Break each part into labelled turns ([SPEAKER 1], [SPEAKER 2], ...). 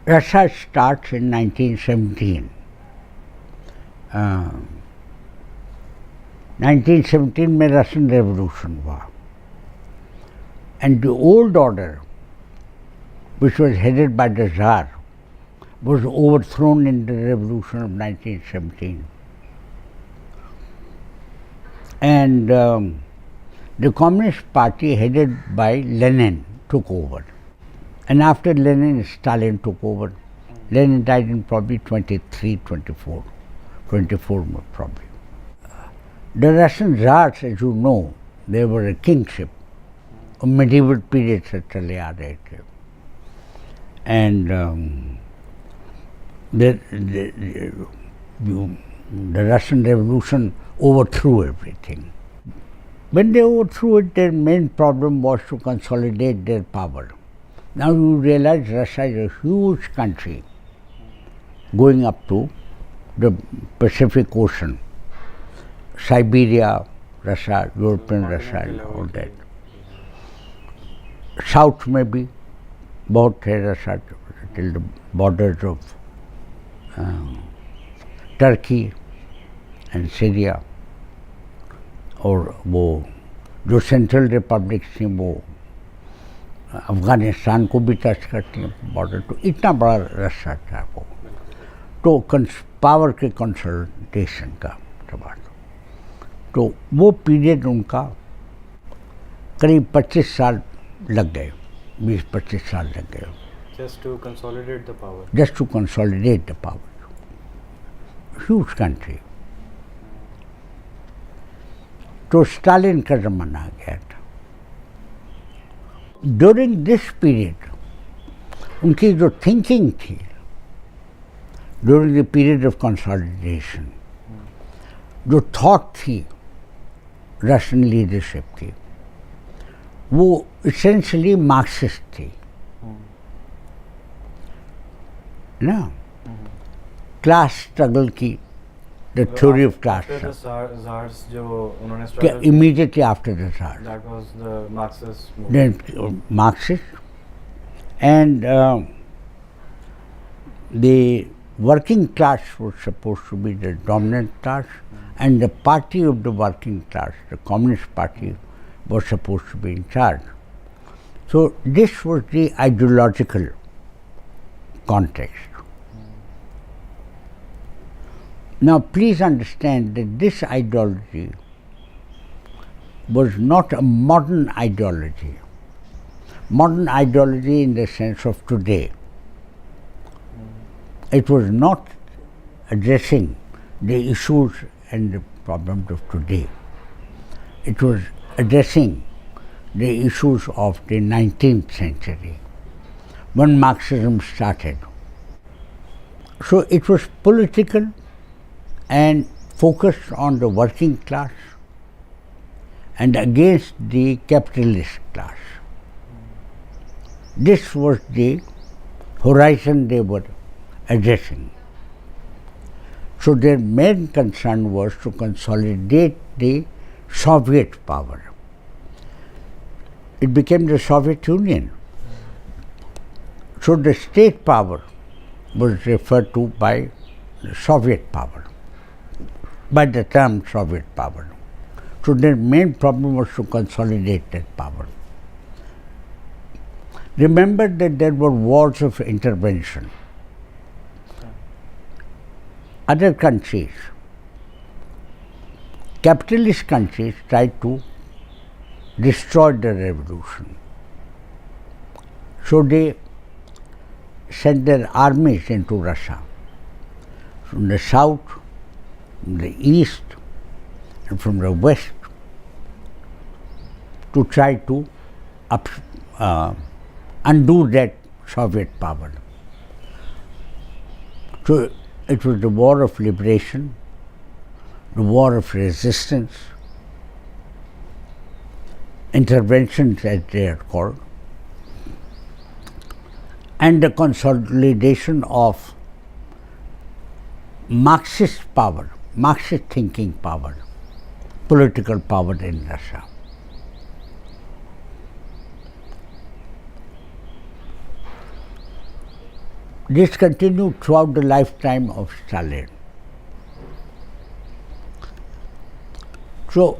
[SPEAKER 1] Russia starts in 1917. 1917 में Russian Revolution हुआ, and the old order, which was headed by the Tsar, was overthrown in the revolution of 1917. And the Communist Party headed by Lenin took over. And after Lenin, Stalin took over. Lenin died in probably 23, 24 probably. The Russian Tsars, as you know, they were a kingship. A medieval period से चले आ रहे थे. And the Russian Revolution overthrew everything. When they overthrew it, their main problem was to consolidate their power. Now you realize Russia is a huge country going up to the Pacific Ocean, Siberia, Russia, European Russia, and all that. South में भी बहुत है Russia till the borders of Turkey and Syria, और वो जो central Republic थी वो अफगानिस्तान को भी टच करती हैं बॉर्डर. तो इतना बड़ा रस्सा था वो. तो पावर के कंसोलिडेशन का सवाल. तो वो पीरियड उनका करीब 25 साल लग गए, 20-25 साल लग गए.
[SPEAKER 2] Just to consolidate the power.
[SPEAKER 1] Just to consolidate the power. Huge country. तो स्टालिन का जमाना आ गया था. ड्यूरिंग दिस पीरियड उनकी जो थिंकिंग थी, during the period of consolidation, जो थॉट थी रशियन लीडरशिप की, वो इसेंशियली मार्क्सिस्ट थी ना. क्लास स्ट्रगल की, the theory of class struggle. Immediately after the Tsar.
[SPEAKER 2] That was the Marxist movement.
[SPEAKER 1] Then Marxist, and the working class was supposed to be the dominant class, and the party of the working class, the Communist Party, was supposed to be in charge. So this was the ideological context. Now please understand that this ideology was not a modern ideology. Modern ideology in the sense of today. It was not addressing the issues and the problems of today. It was addressing the issues of the 19th century, when Marxism started. So it was political and focused on the working class and against the capitalist class. This was the horizon they were addressing. So their main concern was to consolidate the Soviet power. It became the Soviet Union. So the state power was referred to by the Soviet power, by the term Soviet power. So their main problem was to consolidate that power. Remember that there were wars of intervention. Other countries, capitalist countries, tried to destroy the revolution. So they sent their armies into Russia, from the south, from the east, and from the west, to try to undo that Soviet power. So it was the war of liberation, the war of resistance, interventions as they are called, and the consolidation of Marxist power, Marxist thinking power, political power in Russia. this continued throughout the lifetime of Stalin. So,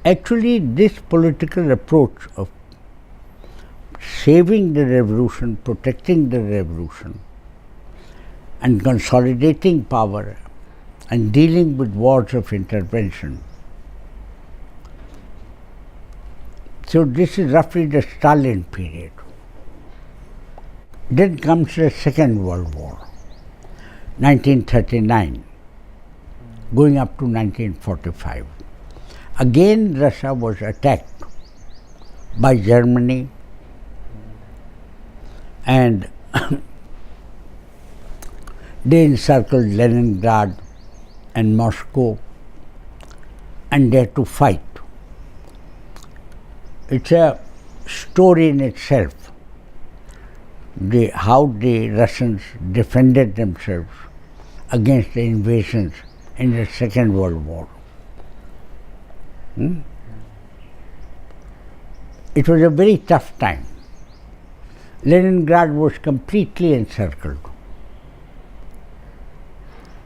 [SPEAKER 1] actually, this political approach of saving the revolution, protecting the revolution, and consolidating power and dealing with wars of intervention. So, this is roughly the Stalin period. Then comes the Second World War, 1939, going up to 1945. Again, Russia was attacked by Germany, and they encircled Leningrad and Moscow, and they had to fight. It's a story in itself, how the Russians defended themselves against the invasions in the Second World War. It was a very tough time. Leningrad was completely encircled,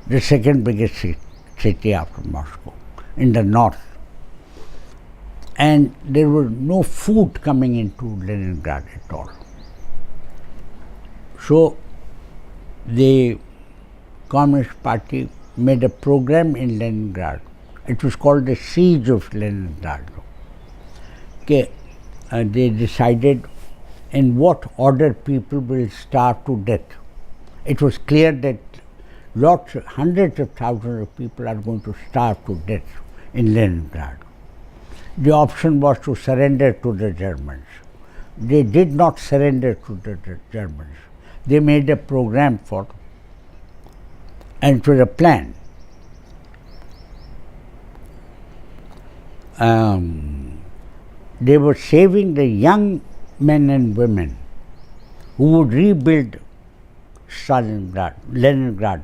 [SPEAKER 1] the second biggest city after Moscow, in the north. And there was no food coming into Leningrad at all. So the Communist Party made a program in Leningrad. It was called the Siege of Leningrad. Okay. They decided in what order people will starve to death. It was clear that hundreds of thousands of people are going to starve to death in Leningrad. The option was to surrender to the Germans. They did not surrender to the Germans. They made a program for, and it was a plan. They were saving the young men and women who would rebuild Leningrad,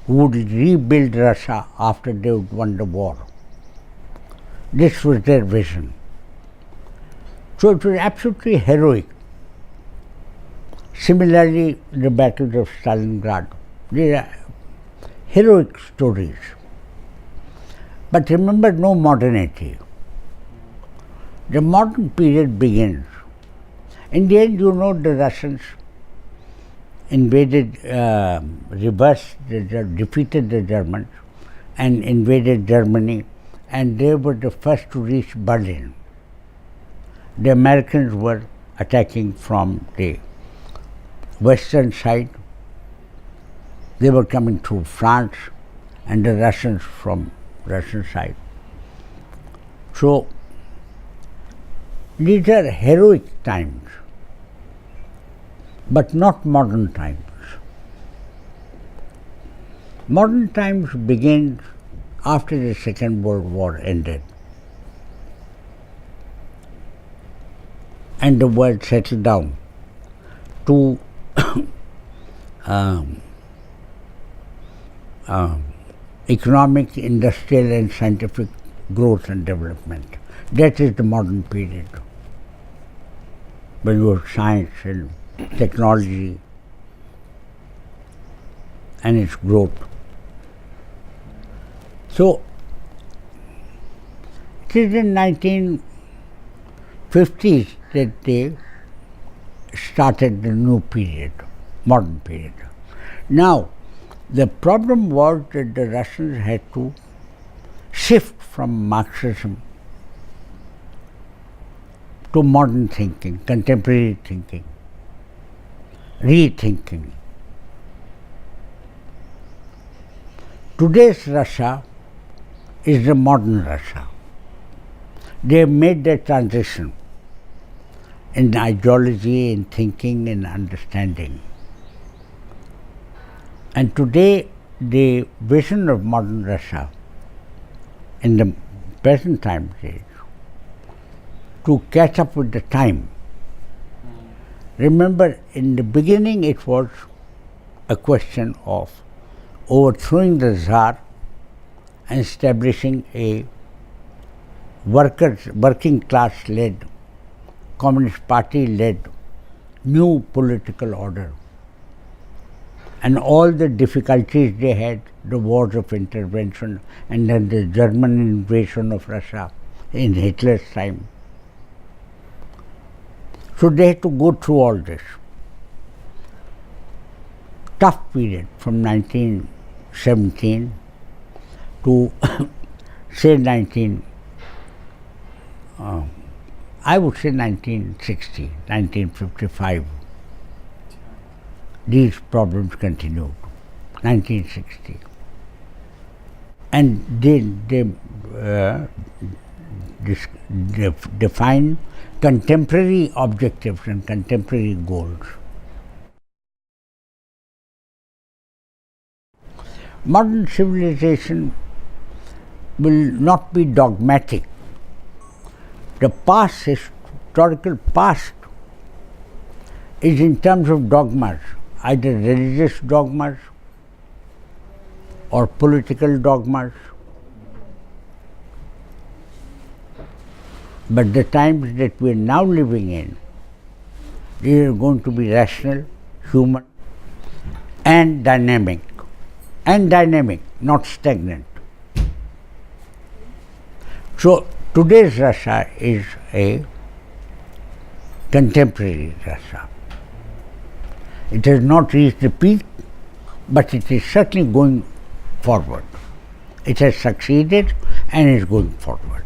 [SPEAKER 1] who would rebuild Russia after they would won the war. This was their vision. So it was absolutely heroic. Similarly, the battles of Stalingrad, they are heroic stories. But remember, no modernity. The modern period begins. In the end, the Russians invaded, defeated the Germans and invaded Germany, and they were the first to reach Berlin. The Americans were attacking from the western side. They were coming through France, and the Russians from Russian side. So these are heroic times, but not modern times. Modern times begin after the Second World War ended and the world settled down to economic, industrial and scientific growth and development. That is the modern period, when you have science and technology and its growth. So it is in 1950s that they started the new period, modern period. Now, the problem was that the Russians had to shift from Marxism to modern thinking, contemporary thinking, rethinking. Today's Russia is the modern Russia. They have made that transition in ideology, in thinking, in understanding. And today, the vision of modern Russia in the present time is to catch up with the time. Remember, in the beginning, it was a question of overthrowing the Tsar and establishing a working class led, Communist Party led new political order and all the difficulties they had, the wars of intervention, and then the German invasion of Russia in Hitler's time. So they had to go through all this. Tough period from 1917 to say I would say 1960, 1955. These problems continued. 1960. And they define contemporary objectives and contemporary goals. Modern civilization will not be dogmatic. The past, historical past, is in terms of dogmas, either religious dogmas or political dogmas. But the times that we are now living in, they are going to be rational, human, and dynamic. And dynamic, not stagnant. So today's Russia is a contemporary Russia. It has not reached the peak, but it is certainly going forward. It has succeeded and is going forward.